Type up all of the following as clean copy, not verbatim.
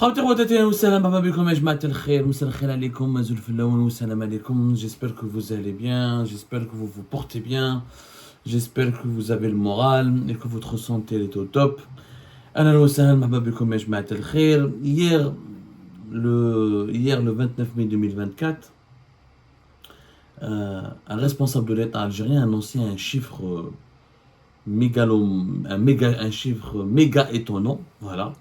خواتي خواتاتي اهلا وسهلا مرحبا بكم يا جماعة الخير مساء الخير عليكم مازال في اللون والسلام عليكم. J'espère que vous allez bien, j'espère que vous vous portez bien, j'espère que vous avez le moral et que votre santé est au top. اهلا وسهلا مرحبا بكم يا جماعة الخير. Hier le 29 mai 2024, un responsable de l'État algérien a annoncé un chiffre un chiffre méga étonnant, voilà,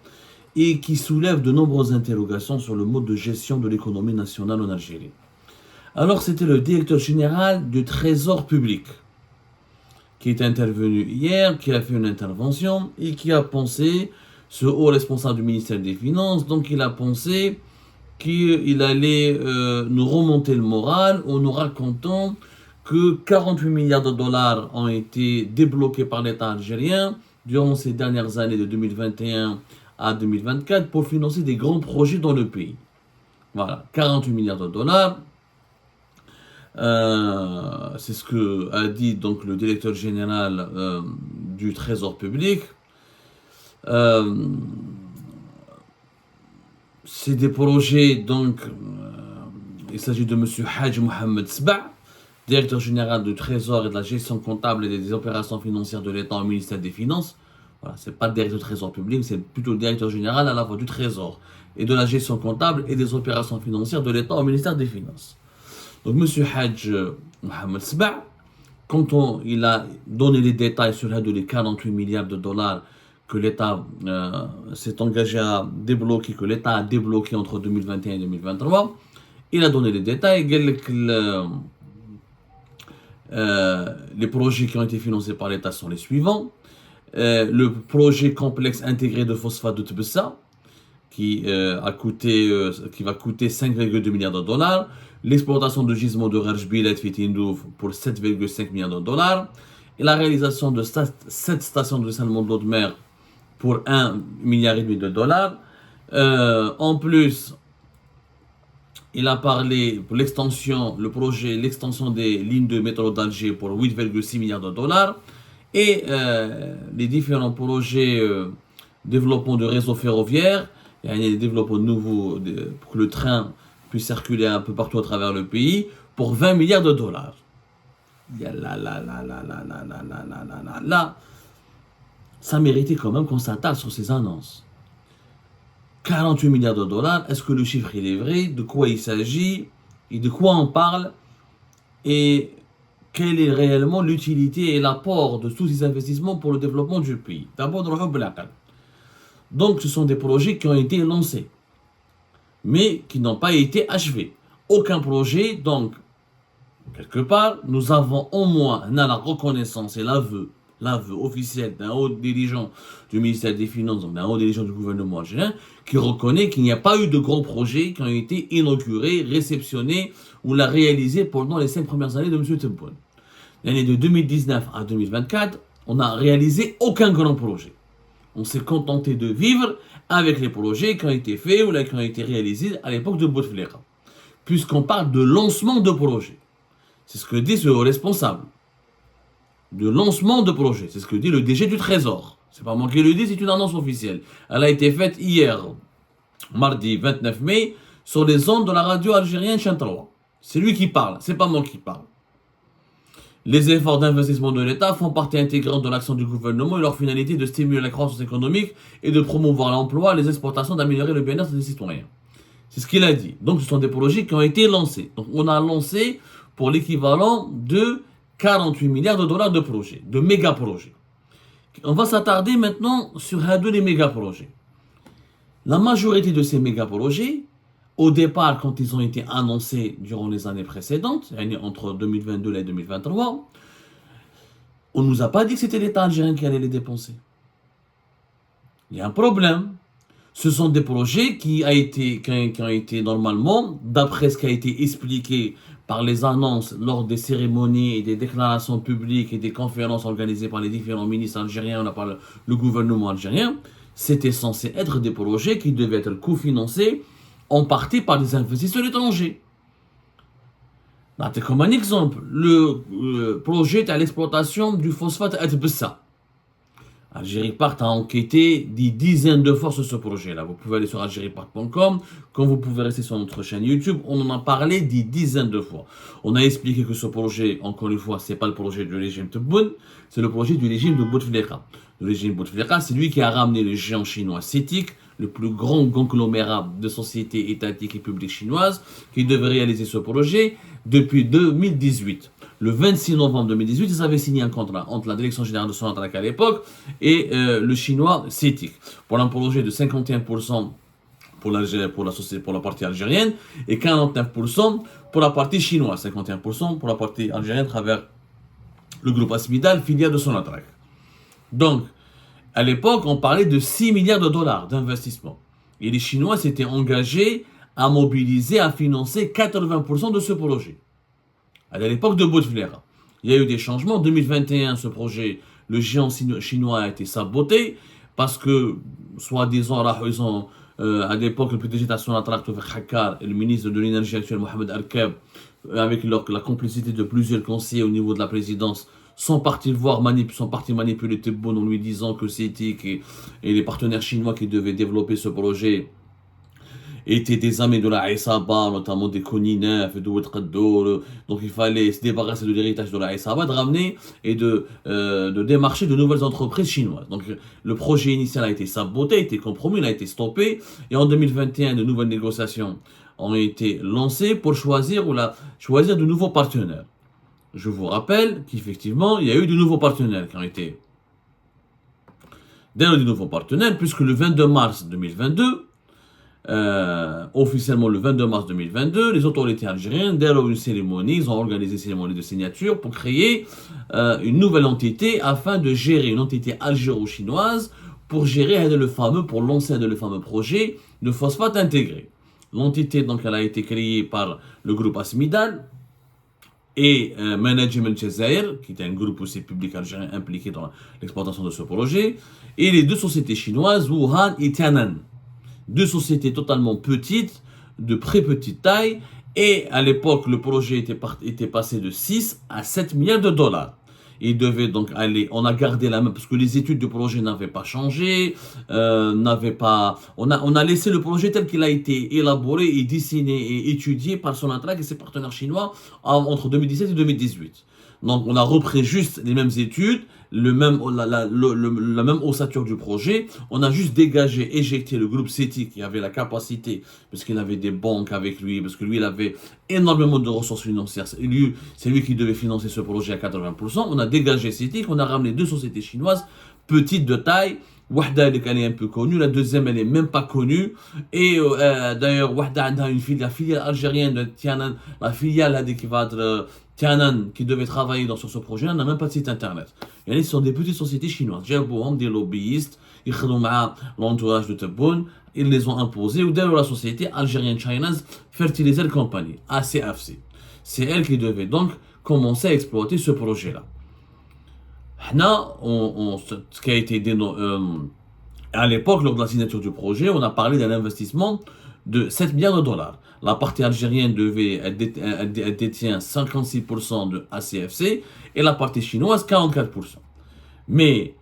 et qui soulève de nombreuses interrogations sur le mode de gestion de l'économie nationale en Algérie. Alors, c'était le directeur général du Trésor public qui est intervenu hier, qui a fait une intervention et qui a pensé, ce haut responsable du ministère des Finances, donc il a pensé qu'il allait nous remonter le moral en nous racontant que 48 milliards de dollars ont été débloqués par l'État algérien durant ces dernières années de 2021 à 2024 pour financer des grands projets dans le pays. Voilà, 48 milliards de dollars. C'est ce que a dit donc le directeur général du Trésor public. C'est des projets, donc, il s'agit de M. Haj Mohamed Sba, directeur général du Trésor et de la gestion comptable et des opérations financières de l'État au ministère des Finances. Voilà, c'est pas le directeur du Trésor public, c'est plutôt le directeur général à la fois du Trésor et de la gestion comptable et des opérations financières de l'État au ministère des Finances. Donc M. Haj Mohamed Sba, quand il a donné les détails sur les 48 milliards de dollars que l'État s'est engagé à débloquer, que l'État a débloqué entre 2021 et 2023, il a donné les détails. Les projets qui ont été financés par l'État sont les suivants. Le projet complexe intégré de phosphate de Tbessa, qui va coûter 5,2 milliards de dollars. L'exploitation de gisements de Rajbilat Fitindouf pour 7,5 milliards de dollars. Et la réalisation de 7 stations de dessalement de l'eau de mer pour 1,5 milliard de dollars. En plus, il a parlé pour l'extension des lignes de métro d'Alger pour 8,6 milliards de dollars. Et les différents projets développement de réseaux ferroviaires, il y a des développements nouveaux pour que le train puisse circuler un peu partout à travers le pays pour 20 milliards de dollars. Là, ça méritait quand même qu'on s'attarde sur ces annonces. 48 milliards de dollars, est-ce que le chiffre il est vrai? De quoi il s'agit? Et de quoi on parle? Et quelle est réellement l'utilité et l'apport de tous ces investissements pour le développement du pays? D'abord, donc ce sont des projets qui ont été lancés, mais qui n'ont pas été achevés. Aucun projet, donc, quelque part, nous avons au moins la reconnaissance et l'aveu officiel d'un haut dirigeant du ministère des Finances, d'un haut dirigeant du gouvernement algérien, qui reconnaît qu'il n'y a pas eu de gros projets qui ont été inaugurés, réceptionnés ou la réalisés pendant les 5 premières années de M. Tebboune. L'année de 2019 à 2024, on n'a réalisé aucun grand projet. On s'est contenté de vivre avec les projets qui ont été faits ou qui ont été réalisés à l'époque de Bouteflika. Puisqu'on parle de lancement de projets. C'est ce que dit ce responsable. De lancement de projet. C'est ce que dit le DG du Trésor. C'est pas moi qui le dis, c'est une annonce officielle. Elle a été faite hier, mardi 29 mai, sur les ondes de la radio algérienne Chantalwa. C'est lui qui parle, c'est pas moi qui parle. Les efforts d'investissement de l'État font partie intégrante de l'action du gouvernement et leur finalité de stimuler la croissance économique et de promouvoir l'emploi, les exportations, d'améliorer le bien-être des citoyens. C'est ce qu'il a dit. Donc ce sont des projets qui ont été lancés. Donc on a lancé pour l'équivalent de 48 milliards de dollars de projets, de méga-projets. On va s'attarder maintenant sur un de les méga-projets. La majorité de ces méga-projets, au départ, quand ils ont été annoncés durant les années précédentes, entre 2022 et 2023, on ne nous a pas dit que c'était l'État algérien qui allait les dépenser. Il y a un problème. Ce sont des projets qui ont été normalement, d'après ce qui a été expliqué par les annonces lors des cérémonies et des déclarations publiques et des conférences organisées par les différents ministres algériens, par le gouvernement algérien, c'était censé être des projets qui devaient être cofinancés en partie par des investisseurs étrangers. Comme un exemple, le projet à l'exploitation du phosphate à Tbessa. Algériepart a enquêté des dizaines de fois sur ce projet-là. Vous pouvez aller sur algériepart.com, comme vous pouvez rester sur notre chaîne YouTube, on en a parlé des dizaines de fois. On a expliqué que ce projet, encore une fois, c'est pas le projet du régime Tebboune, c'est le projet du régime de Bouteflika. Le régime Bouteflika, c'est lui qui a ramené le géant chinois CITIC, le plus grand conglomérat de sociétés étatiques et publiques chinoises, qui devait réaliser ce projet depuis 2018. Le 26 novembre 2018, ils avaient signé un contrat entre la Direction générale de Sonatrach à l'époque et le chinois CITIC pour un projet de 51% pour la partie algérienne et 49% pour la partie chinoise, 51% pour la partie algérienne à travers le groupe Asmidal, filiale de Sonatrach. Donc, à l'époque, on parlait de 6 milliards de dollars d'investissement. Et les Chinois s'étaient engagés à mobiliser, à financer 80% de ce projet. À l'époque de Bouteflika. Il y a eu des changements. En 2021, ce projet, le géant chinois a été saboté parce que, soi-disant, à l'époque, le PDG de Sonatrach, et le ministre de l'énergie actuel, Mohamed Arkeb, avec la complicité de plusieurs conseillers au niveau de la présidence, sont partis manipuler Tebboune en lui disant que CITIC et les partenaires chinois qui devaient développer ce projet étaient des amis de la Isaba, notamment des Koninef et de Ouedrado. Donc il fallait se débarrasser de l'héritage de la Isaba, de ramener et de démarcher de nouvelles entreprises chinoises. Donc le projet initial a été saboté, a été compromis, il a été stoppé. Et en 2021, de nouvelles négociations ont été lancées pour choisir de nouveaux partenaires. Je vous rappelle qu'effectivement, il y a eu de nouveaux partenaires qui ont été de nouveaux partenaires, puisque le 22 mars 2022, officiellement le 22 mars 2022, les autorités algériennes, dès une cérémonie, ils ont organisé une cérémonie de signature pour créer une nouvelle entité afin de gérer une entité algéro-chinoise pour lancer le fameux projet de phosphate intégré. L'entité, donc, elle a été créée par le groupe Asmidal et Management Jazair, qui est un groupe aussi public algérien impliqué dans l'exploitation de ce projet, et les deux sociétés chinoises, Wuhan et Tianan. Deux sociétés totalement petites, de très petite taille, et à l'époque, le projet était passé de 6 à 7 milliards de dollars. Il devait donc aller, on a gardé la même, parce que les études du projet n'avaient pas changé, on a laissé le projet tel qu'il a été élaboré et dessiné et étudié par Sonatrach et ses partenaires chinois entre 2017 et 2018. Donc on a repris juste les mêmes études, la même ossature du projet, on a juste éjecté le groupe CITIC qui avait la capacité, parce qu'il avait des banques avec lui, parce que lui il avait énormément de ressources financières, c'est lui qui devait financer ce projet à 80%, on a dégagé CITIC, on a ramené deux sociétés chinoises, petites de taille. Wahda elle est un peu connue, la deuxième elle est même pas connue, et d'ailleurs Wahda a une filiale algérienne de Tianan, la filiale qui va être Tianan, qui devait travailler sur ce projet, n'a même pas de site internet. Et ce sont des petites sociétés chinoises, des lobbyistes, ils ont l'entourage de Tebboune, ils les ont imposés, ou d'ailleurs la société algérienne China's Fertilizer Company, ACFC. C'est elle qui devait donc commencer à exploiter ce projet-là. Ce qui a été à l'époque, lors de la signature du projet, on a parlé d'un investissement de 7 milliards de dollars. La partie algérienne elle détient 56% de ACFC et la partie chinoise 44%. Mais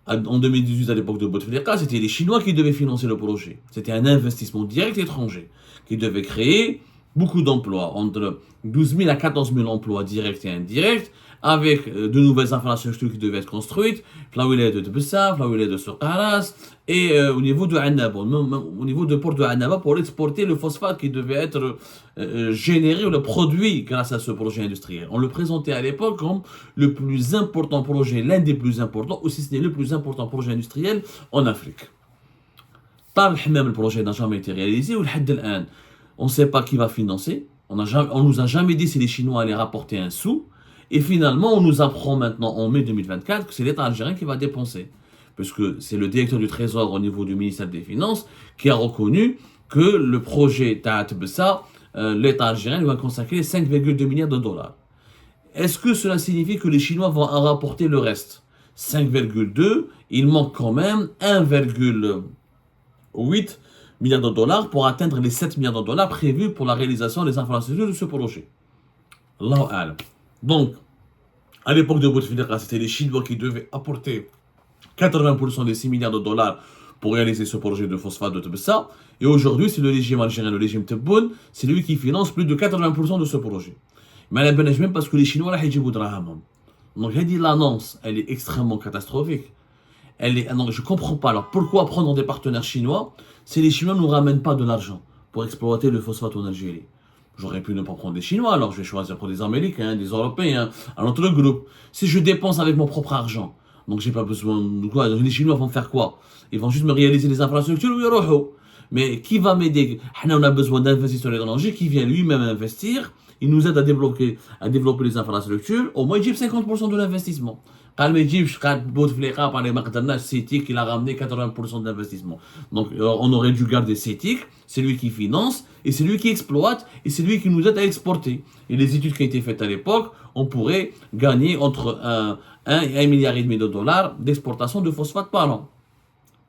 en 2018, à l'époque de Bouteflika, c'était les Chinois qui devaient financer le projet. C'était un investissement direct étranger qui devait créer beaucoup d'emplois, entre 12 000 à 14 000 emplois directs et indirects, avec de nouvelles infrastructures qui devaient être construites, la wilaya de Bessaf, la wilaya de Soqaras, et au niveau de Annaba, au niveau de port de Annaba, pour exporter le phosphate qui devait être généré ou le produit grâce à ce projet industriel. On le présentait à l'époque comme le plus important projet, l'un des plus importants, ou si ce n'est le plus important projet industriel en Afrique. Par le projet n'a jamais été réalisé, ou on ne sait pas qui va financer, on nous a jamais dit si les Chinois allaient rapporter un sou. Et finalement, on nous apprend maintenant en mai 2024 que c'est l'État algérien qui va dépenser. Parce que c'est le directeur du Trésor au niveau du ministère des Finances qui a reconnu que le projet Ta'at Bessa, l'État algérien lui va consacrer 5,2 milliards de dollars. Est-ce que cela signifie que les Chinois vont en rapporter le reste? 5,2, il manque quand même 1,8 milliard de dollars pour atteindre les 7 milliards de dollars prévus pour la réalisation des infrastructures de ce projet. Allahu A'lam. Donc, à l'époque de Bouteflika, c'était les Chinois qui devaient apporter 80% des 6 milliards de dollars pour réaliser ce projet de phosphate de Tbessa. Et aujourd'hui, c'est le régime algérien, le régime Tebboune, c'est lui qui finance plus de 80% de ce projet. Mais la même parce que les Chinois, là, ils ont. Donc, l'annonce, elle est extrêmement catastrophique. Donc, je ne comprends pas. Alors, pourquoi prendre des partenaires chinois si les Chinois ne nous ramènent pas de l'argent pour exploiter le phosphate en Algérie? J'aurais pu ne pas prendre des Chinois, alors je vais choisir pour des Américains, des Européens, un autre groupe. Si je dépense avec mon propre argent, donc j'ai pas besoin de quoi, les Chinois vont faire quoi? Ils vont juste me réaliser les infrastructures ou ils rohou. Mais qui va m'aider? On a besoin d'investisseurs étrangers qui vient lui-même investir. Il nous aide à développer les infrastructures. Au moins, il 50% de l'investissement. Quand il dit que par les marques CETIC, il a ramené 80% d'investissement. Donc, on aurait dû garder CETIC. C'est lui qui finance, et c'est lui qui exploite, et c'est lui qui nous aide à exporter. Et les études qui ont été faites à l'époque, on pourrait gagner entre 1 et 1,5 milliard de dollars d'exportation de phosphate par an.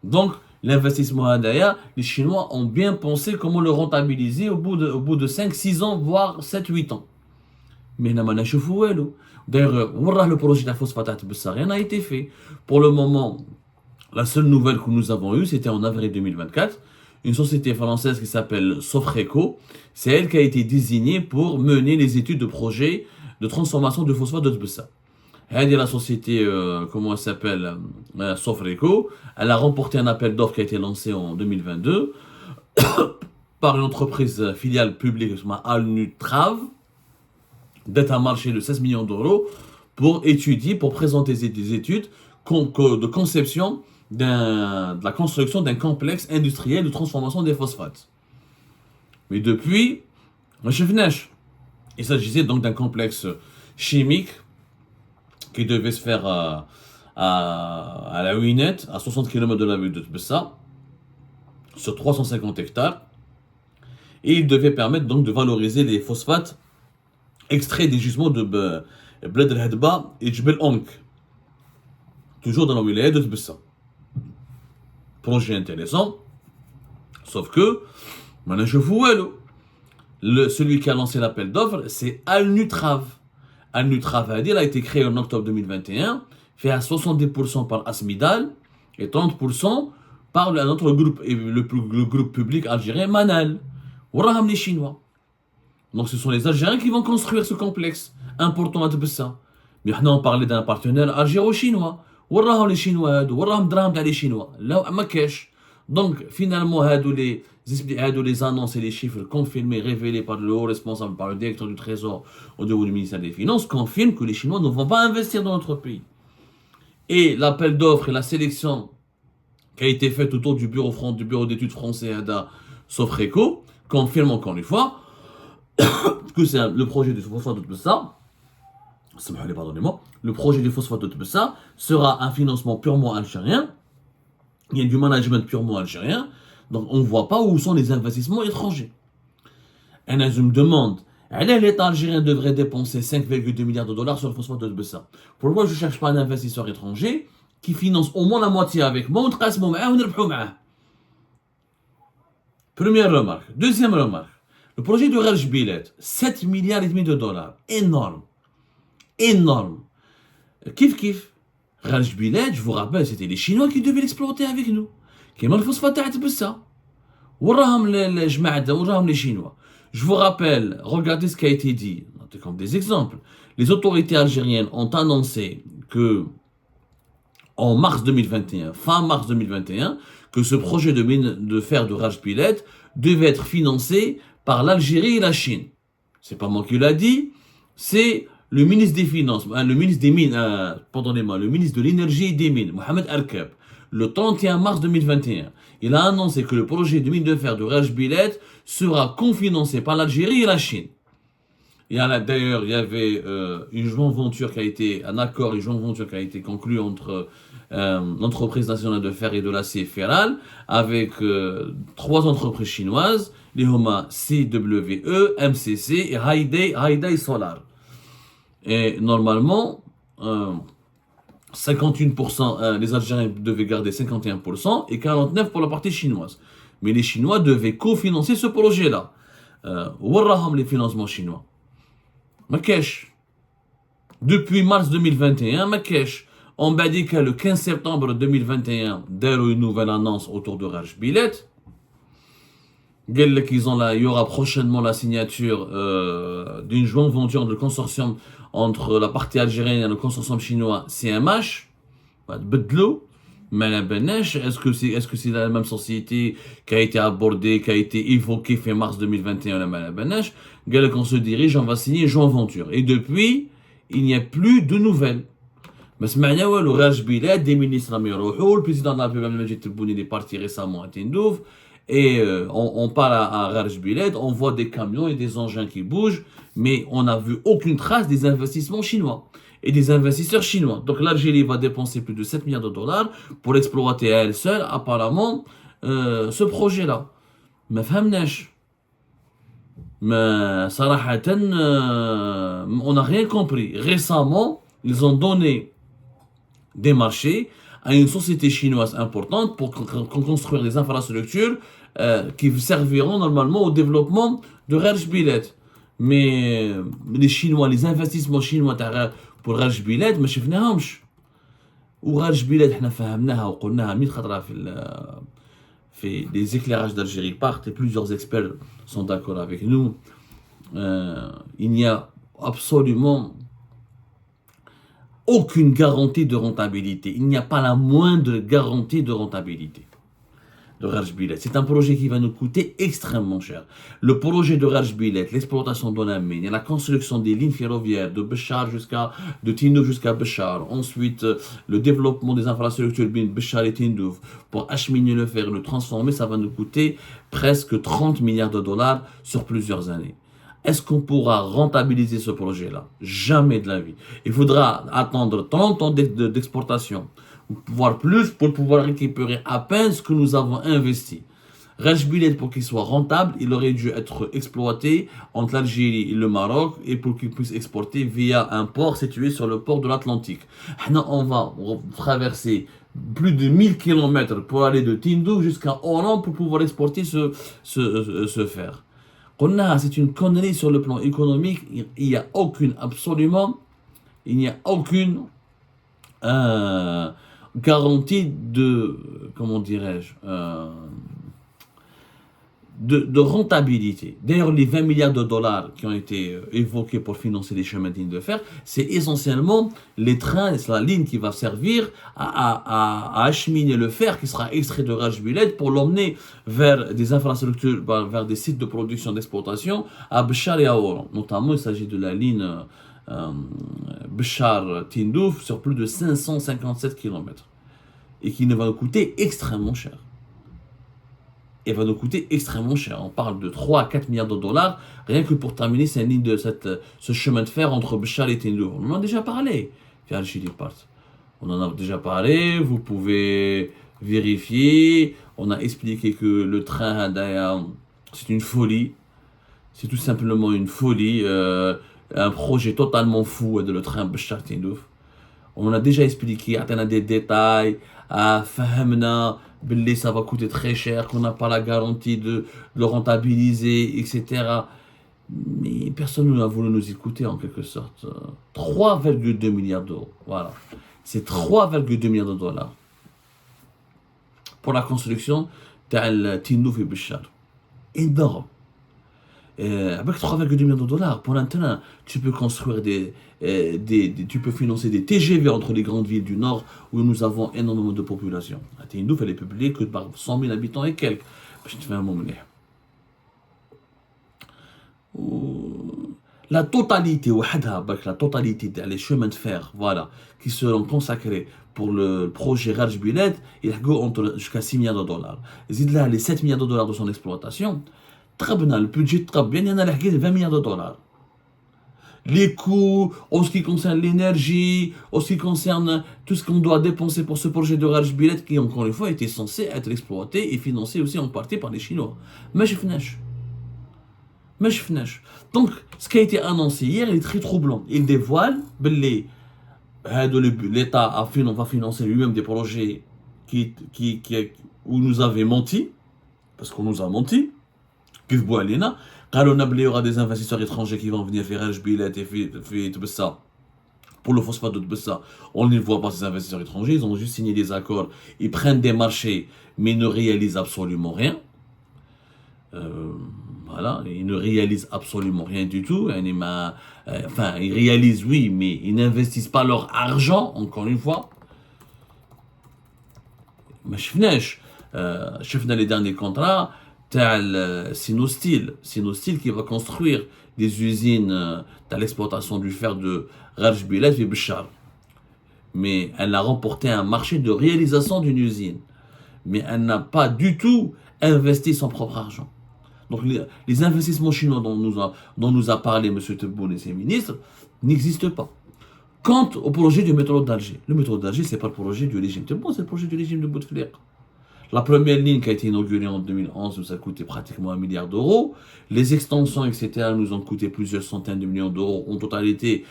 Donc, l'investissement à Hadaya, les Chinois ont bien pensé comment le rentabiliser au bout de 5-6 ans, voire 7-8 ans. Mais d'ailleurs, le projet de la phosphate, rien n'a été fait. Pour le moment, la seule nouvelle que nous avons eue, c'était en avril 2024. Une société française qui s'appelle Sofreco, c'est elle qui a été désignée pour mener les études de projet de transformation de phosphate de Tbessa. Elle est la société, comment elle s'appelle, Sofreco. Elle a remporté un appel d'offres qui a été lancé en 2022 par une entreprise filiale publique, Alnutrav, dette à marché de 16 millions d'euros pour présenter des études de conception de la construction d'un complexe industriel de transformation des phosphates. Mais depuis, il s'agissait donc d'un complexe chimique qui devait se faire à la Ouinette, à 60 km de la ville de Tbessa, sur 350 hectares. Et il devait permettre donc de valoriser les phosphates extraits des gisements de Bled el-Hadba et Jbel Onk, toujours dans la wilaya de Tbessa. Projet intéressant, sauf que, celui qui a lancé l'appel d'offres, c'est Alnutrav. Alnutrav a été créé en octobre 2021, fait à 70% par Asmidal et 30% par un autre groupe, le groupe public algérien Manal. Waraham les Chinois. Donc ce sont les Algériens qui vont construire ce complexe important à Tbessa. Mais on parlait d'un partenaire algéro-chinois. Waraham les Chinois, waraham drame les Chinois. Là, à Marrakech. Donc finalement, les annonces et les chiffres confirmés, révélés par le haut responsable, par le directeur du Trésor au niveau du ministère des Finances, confirment que les Chinois ne vont pas investir dans notre pays. Et l'appel d'offres et la sélection qui a été faite autour du bureau d'études français ADA Sofreco confirme encore une fois que c'est le projet du phosphate de Tbessa. Pardonnez-moi. Le projet du phosphate de Tbessa sera un financement purement algérien. Il y a du management purement algérien. Donc on ne voit pas où sont les investissements étrangers. Et je me demande, l'État algérien devrait dépenser 5,2 milliards de dollars sur le phosphate de Tbessa. Pourquoi je ne cherche pas un investisseur étranger qui finance au moins la moitié avec moi, Première remarque. Deuxième remarque. Le projet de Raj Bilet, 7 milliards et demi de dollars. Énorme. Énorme. Kif. Raj Bilet, je vous rappelle, c'était les Chinois qui devaient l'exploiter avec nous. Qui le phosphate à Tbessa. Waraham les Chinois. Je vous rappelle, regardez ce qui a été dit. Comme des exemples. Les autorités algériennes ont annoncé que en mars 2021, fin mars 2021, que ce projet de mine de fer de Raj Bilet devait être financé par l'Algérie et la Chine. C'est pas moi qui l'a dit, c'est le ministre des Finances, le ministre des Mines, le ministre de l'Énergie et des Mines, Mohamed Arkab, le 31 mars 2021. Il a annoncé que le projet de mine de fer de Raj Bilet sera cofinancé par l'Algérie et la Chine. D'ailleurs, il y avait une joint venture qui a été conclu entre l'entreprise nationale de fer et de l'acier Ferral avec 3 entreprises chinoises, les Homa CWE, MCC et Haidai Solar. Et normalement, 51%, les Algériens devaient garder 51% et 49% pour la partie chinoise. Mais les Chinois devaient cofinancer ce projet-là. Waraham les financements chinois. Marrakech. Depuis mars 2021, Marrakech. On m'a dit que le 15 septembre 2021, داروا une nouvelle annonce autour de Raj Bilet. Il y aura prochainement la signature d'une joint venture de consortium entre la partie algérienne et le consortium chinois CMH. Bedlou. Mais est-ce que c'est la même société qui a été abordée, qui a été évoquée fin mars 2021 qu'on se dirige, on va signer joint venture. Et depuis, il n'y a plus de nouvelles. Mais le Raj Bilet, des ministres le président de la République Majid Tebboune est parti récemment à Tindouf. Et on parle à Raj Bilet, on voit des camions et des engins qui bougent, mais on n'a vu aucune trace des investissements chinois et des investisseurs chinois. Donc l'Algérie va dépenser plus de 7 milliards de dollars pour exploiter à elle seule, apparemment, ce projet-là. Mais on n'a rien compris. Récemment, ils ont donné des marchés à une société chinoise importante pour construire des infrastructures qui serviront normalement au développement de Raj Bilet. Mais les Chinois, les investissements chinois pour Raj Bilet, ما شفناهمش. وRaj Bilet احنا فهمناها وقلناها 100 خطرة في les éclairages d'Algérie partent et plusieurs experts sont d'accord avec nous. Il n'y a absolument aucune garantie de rentabilité. Il n'y a pas la moindre garantie de rentabilité de Raj Bilet. C'est un projet qui va nous coûter extrêmement cher. Le projet de Raj Bilet, l'exploitation de la mine et la construction des lignes ferroviaires de Tindouf jusqu'à Béchar. Ensuite, le développement des infrastructures de Béchar et Tindouf pour acheminer le fer, le transformer, ça va nous coûter presque 30 milliards de dollars sur plusieurs années. Est-ce qu'on pourra rentabiliser ce projet-là? Jamais de la vie. Il faudra attendre 30 ans d'exportation, voire plus, pour pouvoir récupérer à peine ce que nous avons investi. Raj Bilet, pour qu'il soit rentable, il aurait dû être exploité entre l'Algérie et le Maroc et pour qu'il puisse exporter via un port situé sur le port de l'Atlantique. On va traverser plus de 1000 km pour aller de Tindouf jusqu'à Oran pour pouvoir exporter ce fer. C'est une connerie sur le plan économique. Il n'y a aucune garantie de, comment dirais-je, de rentabilité. D'ailleurs, les 20 milliards de dollars qui ont été évoqués pour financer les chemins de ligne de fer, c'est essentiellement les trains, c'est la ligne qui va servir à acheminer le fer qui sera extrait de Raj Bilet pour l'emmener vers des infrastructures, vers des sites de production, d'exploitation à Béchar et à Oran. Notamment, il s'agit de la ligne Béchar-Tindouf sur plus de 557 km et qui va nous coûter extrêmement cher. Et va nous coûter extrêmement cher. On parle de 3 à 4 milliards de dollars rien que pour terminer cette ligne ce chemin de fer entre Béchar et Tindouf. On en a déjà parlé. On en a déjà parlé, vous pouvez vérifier. On a expliqué que le train c'est une folie. C'est tout simplement une folie. Un projet totalement fou de le train Béchar Tindouf. On a déjà expliqué, on a des détails, فهمنا باللي ça va coûter très cher, qu'on n'a pas la garantie de le rentabiliser, etc. Mais personne n'a voulu nous écouter en quelque sorte. 3,2 milliards d'euros, voilà. C'est 3,2 milliards de dollars pour la construction de Tindouf et Béchar. Énorme. Avec 3,2 milliards de dollars, pour un train, tu peux construire tu peux financer des TGV entre les grandes villes du Nord où nous avons énormément de population. Tindouf, elle est peuplée que par 100 000 habitants et quelques. Je te fais un moment. La totalité des chemins de fer, voilà, qui seront consacrés pour le projet Raj Bilet, il y a jusqu'à 6 milliards de dollars. Les 7 milliards de dollars de son exploitation, le budget il y en a 20 milliards de dollars. Les coûts, en ce qui concerne l'énergie, en ce qui concerne tout ce qu'on doit dépenser pour ce projet de Raj Bilet qui, encore une fois, était censé être exploité et financé aussi en partie par les Chinois. Mais je فناش. Donc, ce qui a été annoncé hier, il est très troublant. Il dévoile que l'État va financer lui-même des projets où nous avait menti, parce qu'on nous a menti. Il y aura des investisseurs étrangers qui vont venir faire Raj Bilet et faire tout ça Pour le phosphate de Tbessa, on ne les voit pas, ces investisseurs étrangers, ils ont juste signé des accords, ils prennent des marchés, mais ils ne réalisent absolument rien. Voilà, ils ne réalisent absolument rien du tout. Enfin, ils réalisent, oui, mais ils n'investissent pas leur argent, encore une fois. ما شفناش شفنا les derniers contrats تاع Sinosteel qui va construire des usines de l'exploitation du fer de Rajbilat et Béchar. Mais elle a remporté un marché de réalisation d'une usine. Mais elle n'a pas du tout investi son propre argent. Donc les investissements chinois dont nous a parlé M. Tebboune et ses ministres n'existent pas. Quant au projet du métro d'Alger, le métro d'Alger, ce n'est pas le projet du régime Tebboune, c'est le projet du régime de Bouteflika. La première ligne qui a été inaugurée en 2011 nous a coûté pratiquement 1 milliard d'euros. Les extensions, etc., nous ont coûté plusieurs centaines de millions d'euros. En totalité,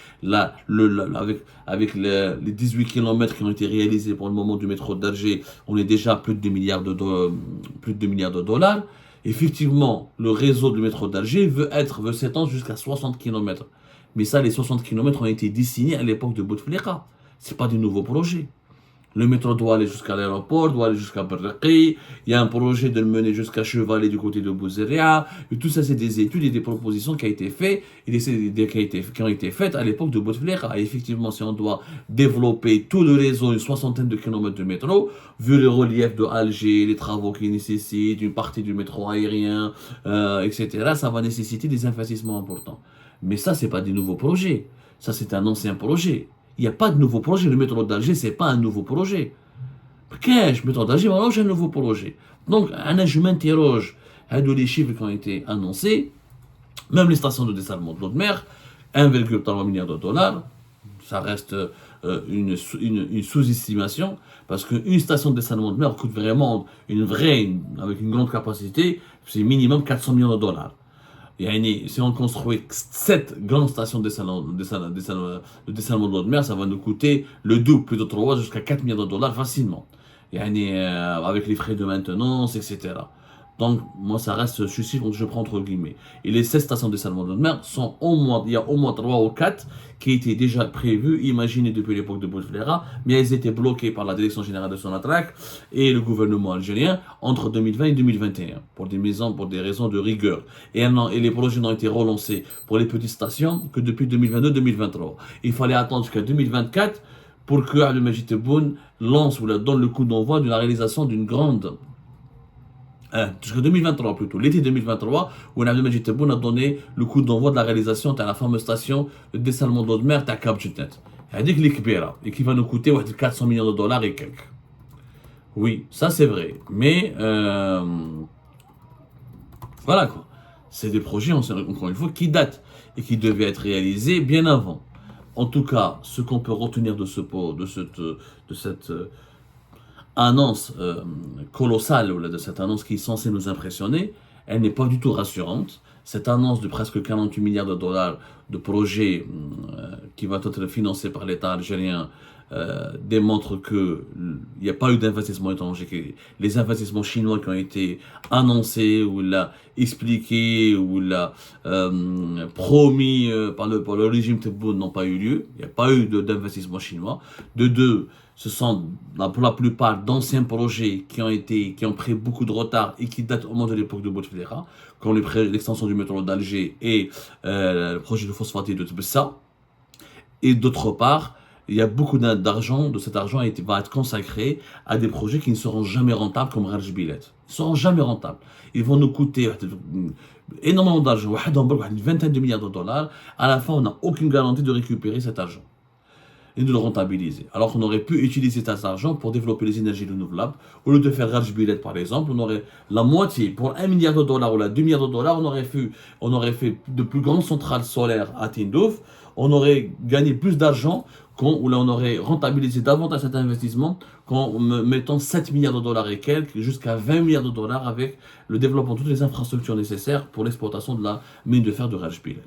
avec les 18 km qui ont été réalisés pour le moment du métro d'Alger, on est déjà à plus de 2 milliards de dollars. Effectivement, le réseau du métro d'Alger veut s'étendre jusqu'à 60 km. Mais ça, les 60 km ont été dessinés à l'époque de Bouteflika. Ce n'est pas des nouveaux projets. Le métro doit aller jusqu'à l'aéroport, doit aller jusqu'à Berraqi. Il y a un projet de le mener jusqu'à Chevalet du côté de Bouzeria. Et tout ça, c'est des études et des propositions qui ont été faites, qui ont été faites à l'époque de Bouteflika. Et effectivement, si on doit développer tout le réseau, une soixantaine de kilomètres de métro, vu le relief de Alger, les travaux qui nécessitent, une partie du métro aérien, etc., ça va nécessiter des investissements importants. Mais ça, c'est pas des nouveaux projets. Ça, c'est un ancien projet. Il n'y a pas de nouveau projet. Le métro d'Alger, ce n'est pas un nouveau projet. Le métro d'Alger, c'est un nouveau projet. Donc, je m'interroge. Les chiffres qui ont été annoncés, même les stations de dessalement de l'eau de mer, 1,3 milliard de dollars, ça reste une sous-estimation, parce qu'une station de dessalement de mer coûte vraiment avec une grande capacité, c'est minimum 400 millions de dollars. Si on construit 7 grandes stations de dessalement de l'eau de mer, ça va nous coûter le double, plus de 3 jusqu'à 4 milliards de dollars facilement. Avec les frais de maintenance, etc. Donc, moi, ça reste ce chiffre que je prends entre guillemets. Et les 16 stations de dessalement de l'eau de mer il y a au moins 3 ou 4 qui étaient déjà prévues, imaginées depuis l'époque de Bouteflika, mais elles étaient bloquées par la Direction Générale de Sonatrach et le gouvernement algérien entre 2020 et 2021, pour des raisons de rigueur. Et les projets n'ont été relancés pour les petites stations que depuis 2022-2023. Il fallait attendre jusqu'à 2024 pour que Abdelmajid Tebboune lance ou donne le coup d'envoi de la réalisation d'une grande jusqu'en 2023 plutôt, l'été 2023, où Abdelmajid Tebboune a donné le coup d'envoi de la réalisation de la fameuse station de dessalement de l'eau de mer de Cap Junet. Et qui va nous coûter 400 millions de dollars et quelques. Oui, ça c'est vrai. Mais voilà quoi. C'est des projets, encore une fois, qui datent et qui devaient être réalisés bien avant. En tout cas, ce qu'on peut retenir de cette annonce colossale, ou de cette annonce qui est censée nous impressionner, elle n'est pas du tout rassurante. Cette annonce de presque 48 milliards de dollars de projets qui va être financé par l'État algérien démontre qu'il n'y a pas eu d'investissement étranger. Les investissements chinois qui ont été annoncés ou expliqués ou promis par le régime Tebboune n'ont pas eu lieu. Il n'y a pas eu d'investissement chinois. De deux, ce sont pour la plupart d'anciens projets qui ont pris beaucoup de retard et qui datent au moins de l'époque de Bouteflika, comme l'extension du métro d'Alger et le projet de phosphate de Tbessa. Et d'autre part, il y a beaucoup d'argent, de cet argent va être consacré à des projets qui ne seront jamais rentables comme Rajbilat. Ils ne seront jamais rentables. Ils vont nous coûter énormément d'argent, une vingtaine de milliards de dollars. À la fin, on n'a aucune garantie de récupérer cet argent et de le rentabiliser. Alors qu'on aurait pu utiliser cet argent pour développer les énergies renouvelables. Au lieu de faire Rajbilat, par exemple, on aurait la moitié, pour 1 milliard de dollars ou 2 milliards de dollars, on aurait fait de plus grandes centrales solaires à Tindouf, on aurait gagné plus d'argent, où là on aurait rentabilisé davantage cet investissement qu'en mettant 7 milliards de dollars et quelques, jusqu'à 20 milliards de dollars avec le développement de toutes les infrastructures nécessaires pour l'exploitation de la mine de fer de Rajbilat.